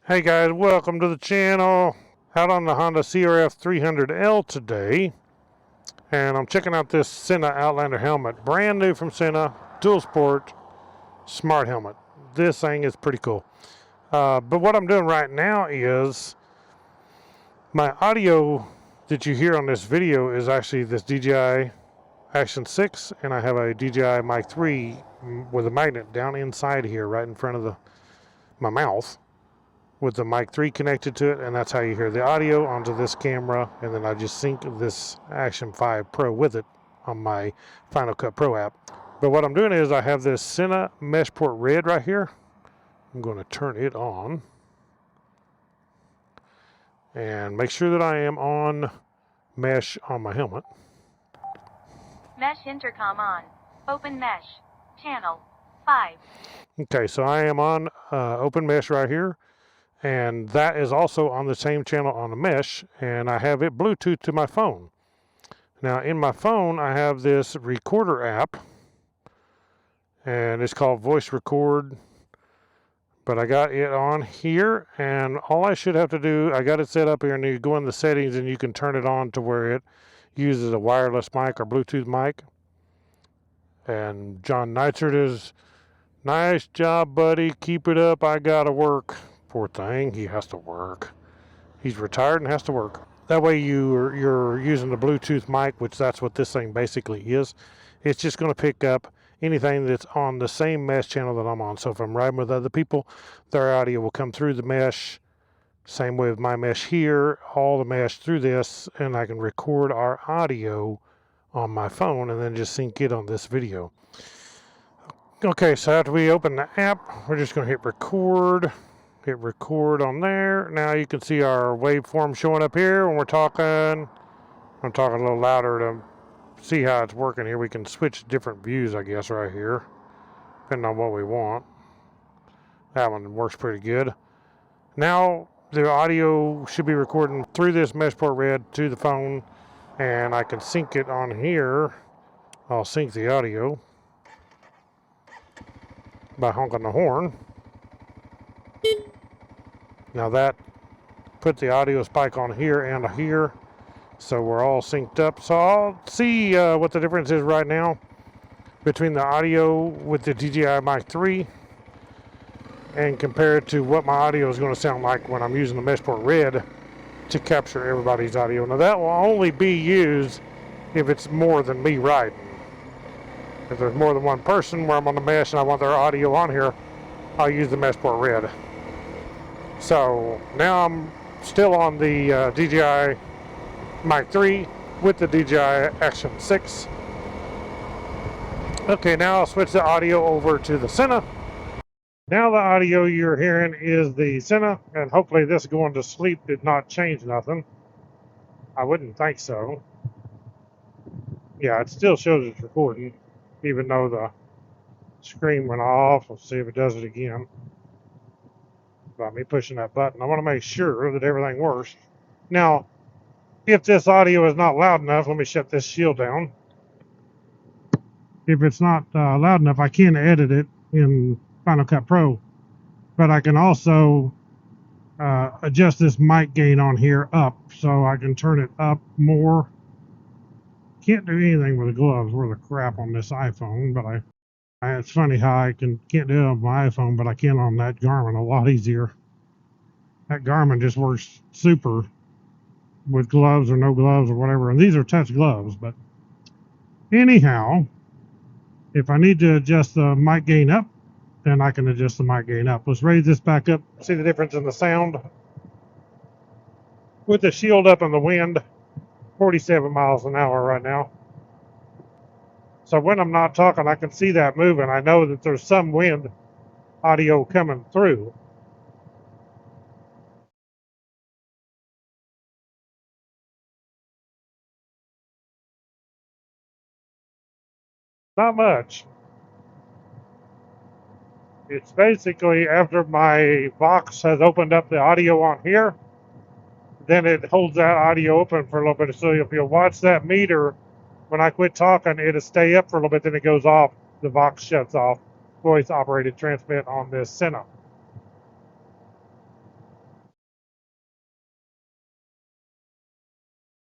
Hey guys, welcome to the channel. Out on the Honda CRF300L today, and I'm checking out this Sena Outlander helmet. Brand new from Sena, dual sport, smart helmet. This thing is pretty cool. But what I'm doing right now is my audio that you hear on this video is actually this DJI Action 6, and I have a DJI Mic 3 with a magnet down inside here right in front of my mouth, with the mic 3 connected to it, and that's how you hear the audio onto this camera, and then I just sync this Action 5 Pro with it on my Final Cut Pro app. But what I'm doing is I have this Sena MeshPort Red right here. I'm going to turn it on and make sure that I am on mesh on my helmet. Mesh intercom on. Open mesh. Channel 5. Okay, so I am on open mesh right here. And that is also on the same channel on the mesh, and I have it Bluetooth to my phone. Now in my phone I have this recorder app, and it's called Voice Record, but I got it on here, and all I should have to do, I got it set up here, and you go in the settings and you can turn it on to where it uses a wireless mic or Bluetooth mic. And John Nitzert is, nice job buddy, keep it up, I gotta work. Poor thing, he has to work. He's retired and has to work. That way you're using the Bluetooth mic, which that's what this thing basically is. It's just going to pick up anything that's on the same mesh channel that I'm on. So if I'm riding with other people, their audio will come through the mesh. Same way with my mesh here, all the mesh through this, and I can record our audio on my phone and then just sync it on this video. Okay, so after we open the app, we're just going to hit record. Hit record on there. Now you can see our waveform showing up here when we're talking. I'm talking a little louder to see how it's working here. We can switch different views, I guess, right here, depending on what we want. That one works pretty good. Now the audio should be recording through this MeshPort Red to the phone, and I can sync it on here. I'll sync the audio by honking the horn. Now that put the audio spike on here and here, so we're all synced up. So I'll see what the difference is right now between the audio with the DJI Mic 3 and compare it to what my audio is going to sound like when I'm using the MeshPort Red to capture everybody's audio. Now that will only be used if it's more than me riding. If there's more than one person where I'm on the mesh and I want their audio on here, I'll use the MeshPort Red. So now I'm still on the DJI Mic 3 with the DJI Action 6. Okay, now I'll switch the audio over to the Sena. Now the audio you're hearing is the Sena, and hopefully this going to sleep did not change nothing. I wouldn't think so. Yeah, it still shows it's recording, even though the screen went off. Let's see if it does it again. By me pushing that button, I want to make sure that everything works. Now, if this audio is not loud enough, let me shut this shield down. If it's not loud enough, I can edit it in Final Cut Pro, but I can also adjust this mic gain on here up, so I can turn it up more. Can't do anything with the gloves worth of crap on this iPhone, but it's funny how I can't do it on my iPhone, but I can on that Garmin a lot easier. That Garmin just works super with gloves or no gloves or whatever, and these are touch gloves. But anyhow, if I need to adjust the mic gain up, then I can adjust the mic gain up. Let's raise this back up. See the difference in the sound? With the shield up in the wind, 47 miles an hour right now. So when I'm not talking, I can see that moving. I know that there's some wind audio coming through. Not much. It's basically after my box has opened up the audio on here, then it holds that audio open for a little bit. So if you watch that meter, when I quit talking, it'll stay up for a little bit, then it goes off. The box shuts off. Voice operated transmit on this Sena.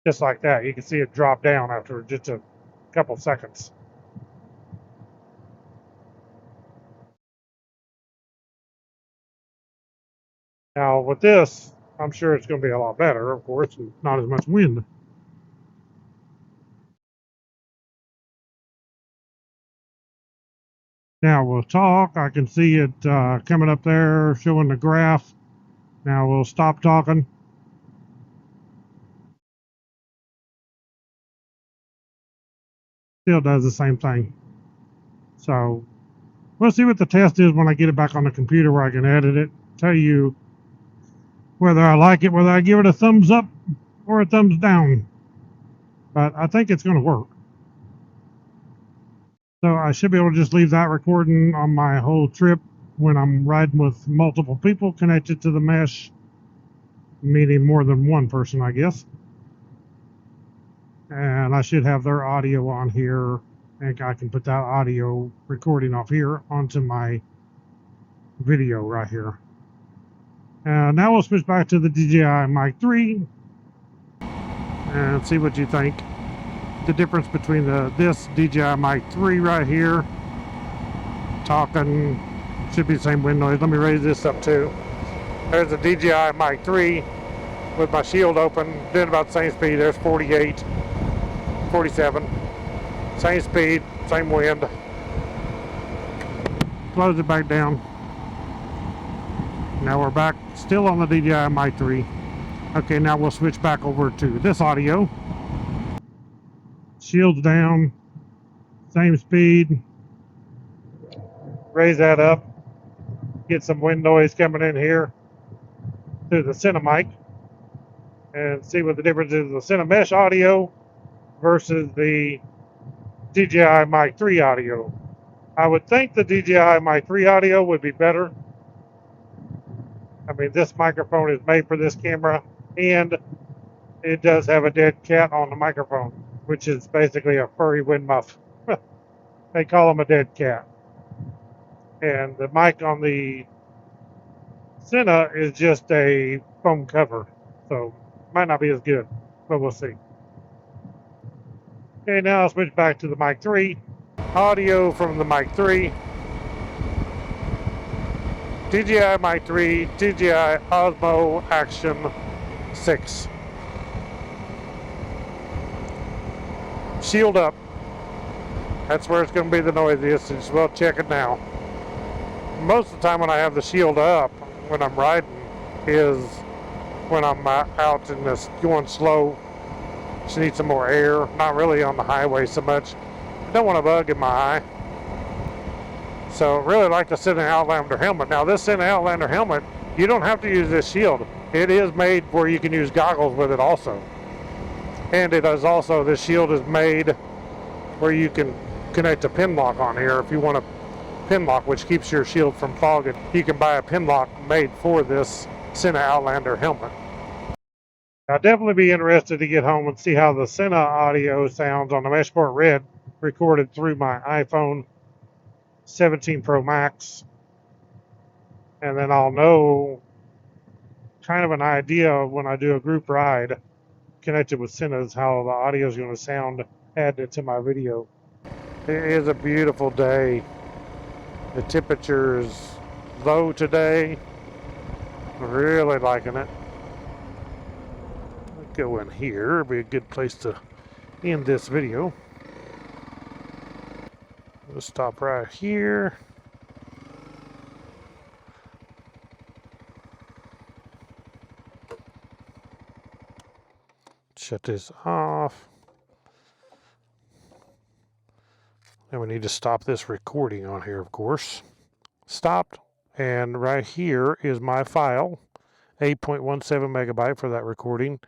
Just like that. You can see it drop down after just a couple seconds. Now with this, I'm sure it's going to be a lot better, of course, and not as much wind. Now we'll talk. I can see it coming up there, showing the graph. Now we'll stop talking. Still does the same thing. So we'll see what the test is when I get it back on the computer where I can edit it, tell you whether I like it, whether I give it a thumbs up or a thumbs down. But I think it's going to work. So I should be able to just leave that recording on my whole trip when I'm riding with multiple people connected to the mesh, meaning more than one person, I guess. And I should have their audio on here, and I can put that audio recording off here onto my video right here. Now we'll switch back to the DJI Mic 3 and see what you think. The difference between this DJI Mic 3 right here, talking, should be the same wind noise. Let me raise this up too. There's the DJI Mic 3 with my shield open, doing about the same speed. There's 48, 47, same speed, same wind. Close it back down. Now we're back, still on the DJI Mic 3. Okay, now we'll switch back over to this audio. Shield's down, same speed. Raise that up. Get some wind noise coming in here through the Sena mic. And see what the difference is, the Sena Mesh audio versus the DJI Mic 3 audio. I would think the DJI Mic 3 audio would be better. I mean, this microphone is made for this camera, and it does have a dead cat on the microphone, which is basically a furry wind muff. They call him a dead cat. And the mic on the Sena is just a foam cover, so might not be as good, but we'll see. Okay, now I'll switch back to the Mic 3. Audio from the Mic 3. DJI Mic 3, DJI Osmo Action 6. Shield up. That's where it's going to be the noisiest. As well, check it now. Most of the time when I have the shield up, when I'm riding, is when I'm out and it's going slow. Just need some more air. Not really on the highway so much. I don't want a bug in my eye. So really like the Sena Outlander helmet. Now this Sena Outlander helmet, you don't have to use this shield. It is made where you can use goggles with it also. And it is also, this shield is made where you can connect a pin lock on here if you want a pin lock, which keeps your shield from fogging. You can buy a pin lock made for this Sena Outlander helmet. I'll definitely be interested to get home and see how the Sena audio sounds on the MeshPort Red recorded through my iPhone 17 Pro Max. And then I'll know kind of an idea when I do a group ride connected with Sena's how the audio is going to sound added to my video. It is a beautiful day. The temperature is low today. Really liking it. Let's go in here. It'll be a good place to end this video. We'll stop right here. Shut this off. And we need to stop this recording on here, of course. Stopped. And right here is my file, 8.17 megabyte for that recording.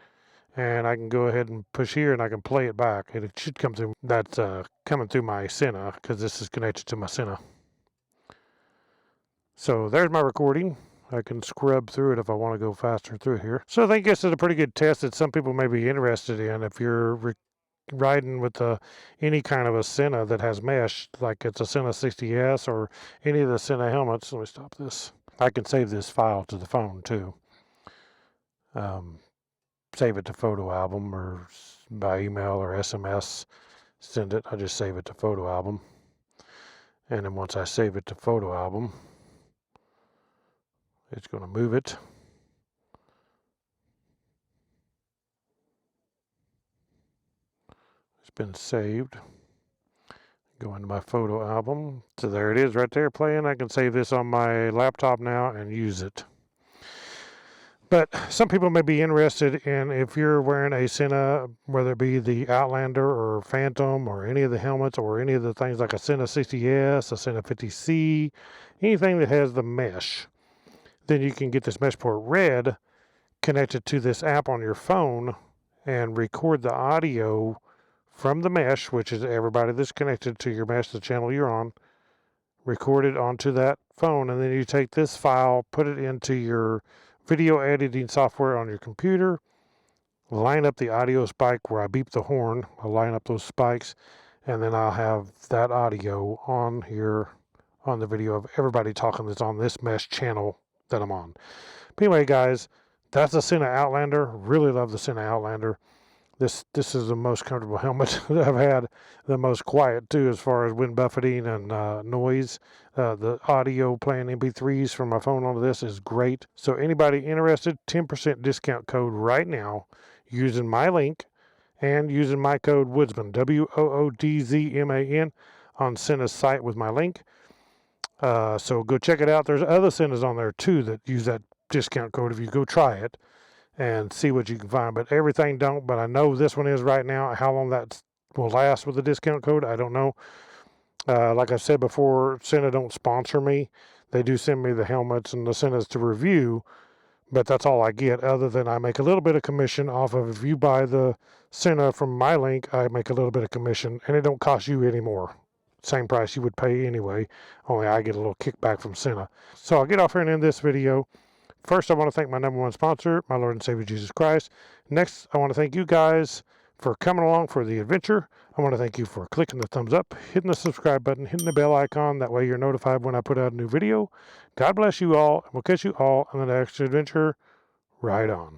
And I can go ahead and push here and I can play it back. It should come through, that's coming through my Sena because this is connected to my Sena. So there's my recording. I can scrub through it if I want to go faster through here. So I think this is a pretty good test that some people may be interested in if you're riding with any kind of a Sena that has mesh, like it's a Sena 60S or any of the Sena helmets. Let me stop this. I can save this file to the phone too. save it to photo album or by email or SMS, send it. I just save it to photo album. And then once I save it to photo album, it's going to move it. It's been saved. Go into my photo album. So there it is right there playing. I can save this on my laptop now and use it. But some people may be interested in, if you're wearing a Sena, whether it be the Outlander or Phantom or any of the helmets or any of the things like a Sena 60S, a Sena 50C, anything that has the mesh, then you can get this MeshPort Red connected to this app on your phone and record the audio from the mesh, which is everybody that's connected to your mesh, the channel you're on, record it onto that phone, and then you take this file, put it into your video editing software on your computer, line up the audio spike where I beep the horn, I'll line up those spikes, and then I'll have that audio on here on the video of everybody talking that's on this mesh channel that I'm on. But anyway, guys, that's the Sena Outlander. Really love the Sena Outlander. This is the most comfortable helmet that I've had, the most quiet too as far as wind buffeting and noise. The audio playing MP3s from my phone onto this is great. So anybody interested, 10% discount code right now using my link and using my code Woodzman, WOODZMAN, on Sena's site with my link. So go check it out. There's other Senas on there too that use that discount code if you go try it and see what you can find. But everything don't, but I know this one is right now. How long that will last with the discount code, I don't know. Like I said before, Sena don't sponsor me. They do send me the helmets and the Senas to review, but that's all I get, other than I make a little bit of commission off of, if you buy the Sena from my link, I make a little bit of commission, and it don't cost you any more. Same price you would pay anyway, only I get a little kickback from Sena. So I'll get off here and end this video. First, I want to thank my #1 sponsor, my Lord and Savior Jesus Christ. Next, I want to thank you guys for coming along for the adventure. I want to thank you for clicking the thumbs up, hitting the subscribe button, hitting the bell icon. That way you're notified when I put out a new video. God bless you all, and we'll catch you all on the next adventure. Right on.